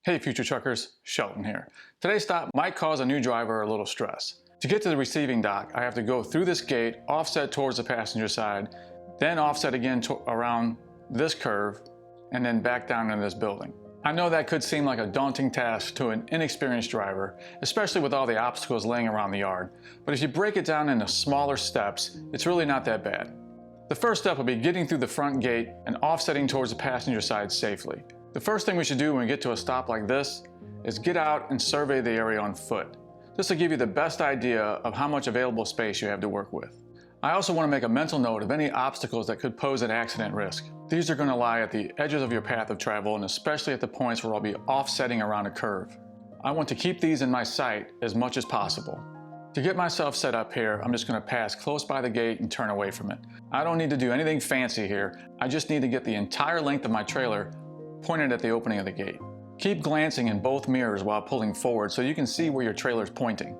Hey future truckers, Shelton here. Today's stop might cause a new driver a little stress. To get to the receiving dock, I have to go through this gate, offset towards the passenger side, then offset again around this curve, and then back down into this building. I know that could seem like a daunting task to an inexperienced driver, especially with all the obstacles laying around the yard, but if you break it down into smaller steps, it's really not that bad. The first step will be getting through the front gate and offsetting towards the passenger side safely. The first thing we should do when we get to a stop like this is get out and survey the area on foot. This will give you the best idea of how much available space you have to work with. I also want to make a mental note of any obstacles that could pose an accident risk. These are going to lie at the edges of your path of travel and especially at the points where I'll be offsetting around a curve. I want to keep these in my sight as much as possible. To get myself set up here, I'm just going to pass close by the gate and turn away from it. I don't need to do anything fancy here. I just need to get the entire length of my trailer pointed at the opening of the gate. Keep glancing in both mirrors while pulling forward so you can see where your trailer is pointing.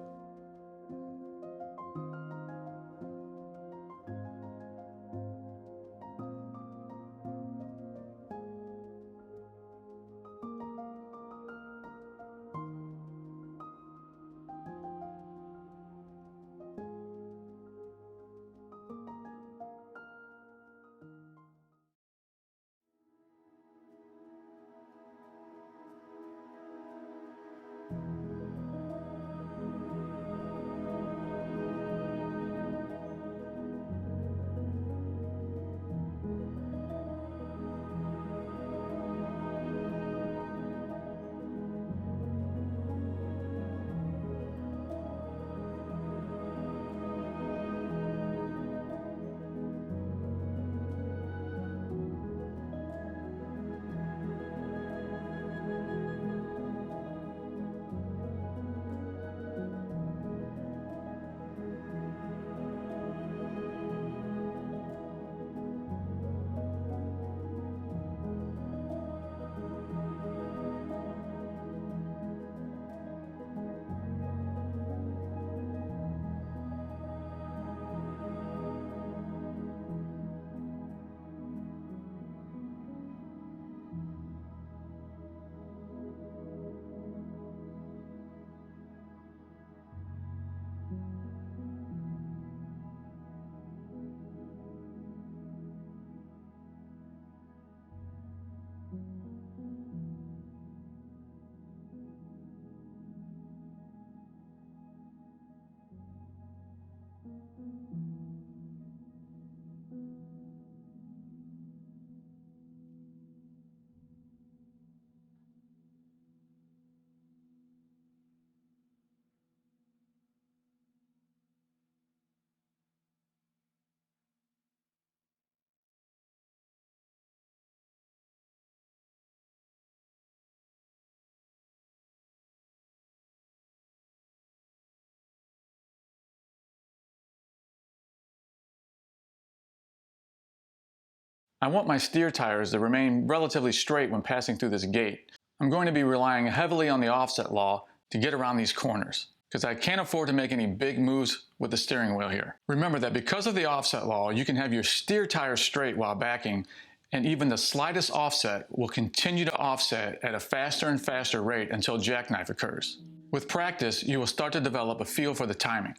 I want my steer tires to remain relatively straight when passing through this gate. I'm going to be relying heavily on the offset law to get around these corners, because I can't afford to make any big moves with the steering wheel here. Remember that because of the offset law, you can have your steer tires straight while backing, and even the slightest offset will continue to offset at a faster and faster rate until jackknife occurs. With practice, you will start to develop a feel for the timing.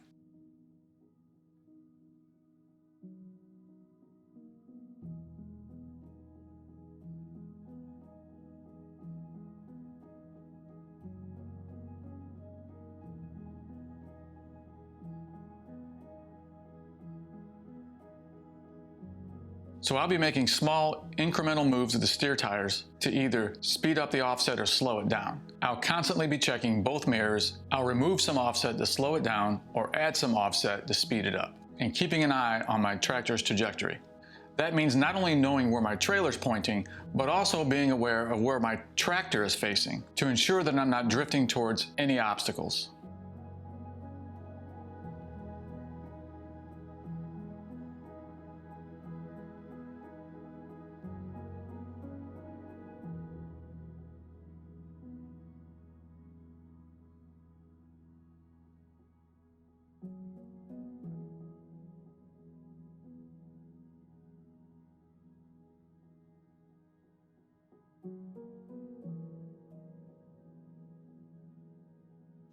So I'll be making small incremental moves of the steer tires to either speed up the offset or slow it down. I'll constantly be checking both mirrors. I'll remove some offset to slow it down or add some offset to speed it up, and keeping an eye on my tractor's trajectory. That means not only knowing where my trailer's pointing, but also being aware of where my tractor is facing to ensure that I'm not drifting towards any obstacles.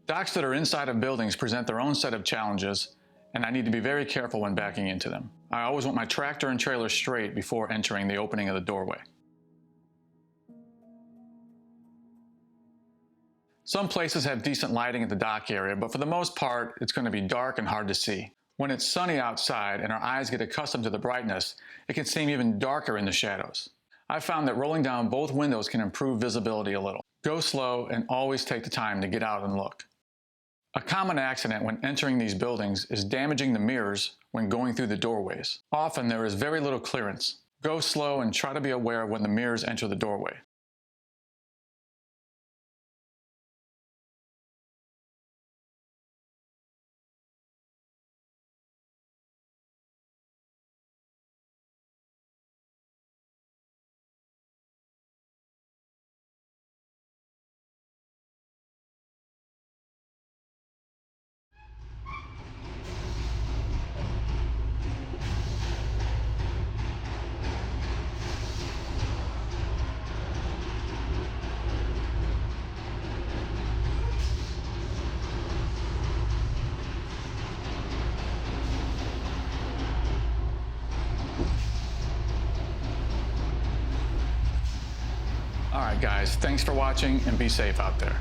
Docks that are inside of buildings present their own set of challenges, and I need to be very careful when backing into them. I always want my tractor and trailer straight before entering the opening of the doorway. Some places have decent lighting at the dock area, but for the most part, it's going to be dark and hard to see. When it's sunny outside and our eyes get accustomed to the brightness, it can seem even darker in the shadows. I've found that rolling down both windows can improve visibility a little. Go slow and always take the time to get out and look. A common accident when entering these buildings is damaging the mirrors when going through the doorways. Often there is very little clearance. Go slow and try to be aware when the mirrors enter the doorway. Alright guys, thanks for watching and be safe out there.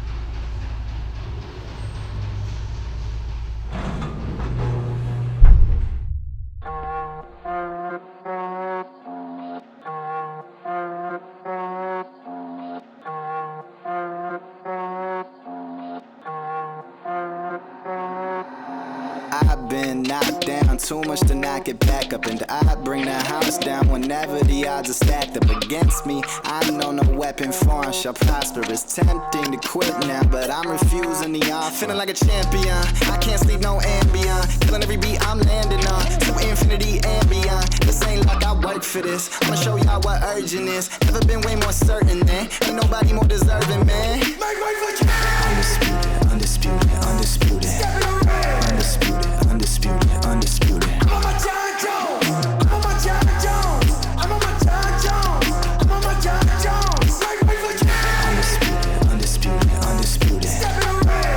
I've been knocked down too much to knock it back up, and I bring the house down whenever the odds are stacked up against me. I know no weapon formed shall prosper. It's tempting to quit now, but I'm refusing the offer. Feeling like a champion, I can't sleep no Ambien. Killing every beat I'm landing on, to infinity and beyond. This ain't like I work for this. I'ma show y'all what urgent is. Never been way more certain, man. Ain't nobody more deserving, man. Make way for you. Undisputed, undisputed, undisputed. Undisputed, undisputed, undisputed. I'm on my John Jones. I'm on my John Jones. I'm on my John Jones. I'm on my John Jones. Wait for you. Undisputed, undisputed, undisputed.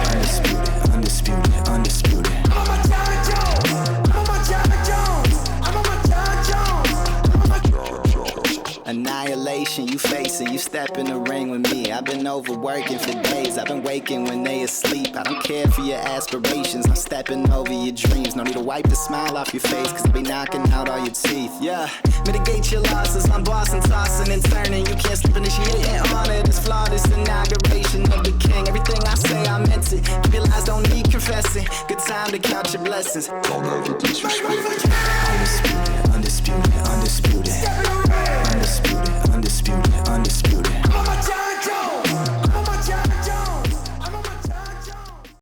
Undisputed, undisputed, undisputed. I'm on my John Jones. I'm on my John Jones. I'm on my John Jones. I'm on my John Jones. Annihilation you facing, you step in the ring with me. I've been overworking for days, I've been waking when they asleep. I don't care for your aspirations, I'm stepping over your dreams. No need to wipe the smile off your face, cause I be knocking out all your teeth. Yeah, mitigate your losses, I'm bossing, tossing and turning. You can't sleep initiating honor this flawless inauguration of the king. Everything I say I meant it, keep your lies, don't need confessing. Good time to count your blessings. Don't ever disrespect. Undisputed, undisputed, undisputed.